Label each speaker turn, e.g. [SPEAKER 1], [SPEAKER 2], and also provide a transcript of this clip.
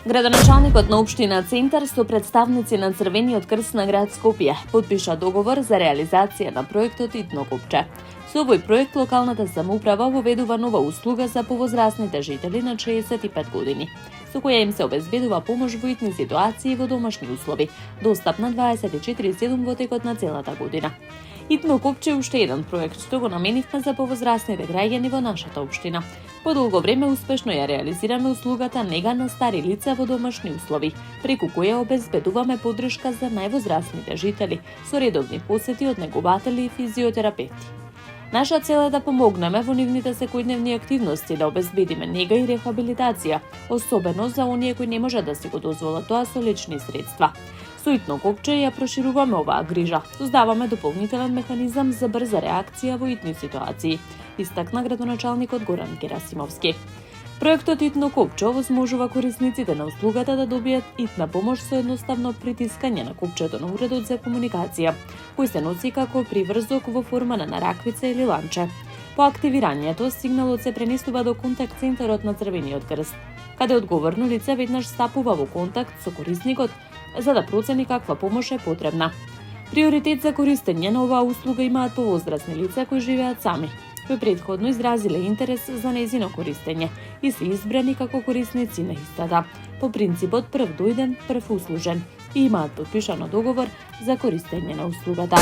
[SPEAKER 1] Градоначалникот на општина Центар со представници на Црвениот крст на град Скопје потпиша договор за реализација на проектот Итно копче. Со овој проект локалната самоуправа воведува нова услуга за повозрасните жители на 65 години, со која им се обезбедува помош во итни ситуации во домашни услови, достапна 24/7 во текот на целата година. Итно копче е уште еден проект што го наменивме за повозрасните граѓани во нашата општина. По долго време успешно ја реализираме услугата нега на стари лица во домашни услови, преку која обезбедуваме поддршка за највозрасните жители со редовни посети од негователи и физиотерапевти. Наша цел е да помогнеме во нивните секојдневни активности, да обезбедиме нега и рехабилитација, особено за оние кои не можат да си го дозволат тоа со лични средства. Со Итно копче ја прошируваме оваа грижа, создаваме дополнителен механизам за брза реакција во итни ситуации, истакна градоначалникот Горан Герасимовски. Проектот Итно копче овозможува корисниците на услугата да добијат итна помош со едноставно притискање на копчето на уредот за комуникација, кој се носи како приврзок во форма на раквица или ланче. По активирањето, сигналот се пренесува до контакт центарот на Црвениот крст, каде одговорно лице веднаш стапува во контакт со корисникот за да процени каква помош е потребна. Приоритет за користење на оваа услуга имаат повозрасни лица кои живеат сами, кои претходно изразиле интерес за нејзино користење и се избрани како корисници на истата, по принципот прв дојден, прв услужен, и имаат потпишано договор за користење на услугата.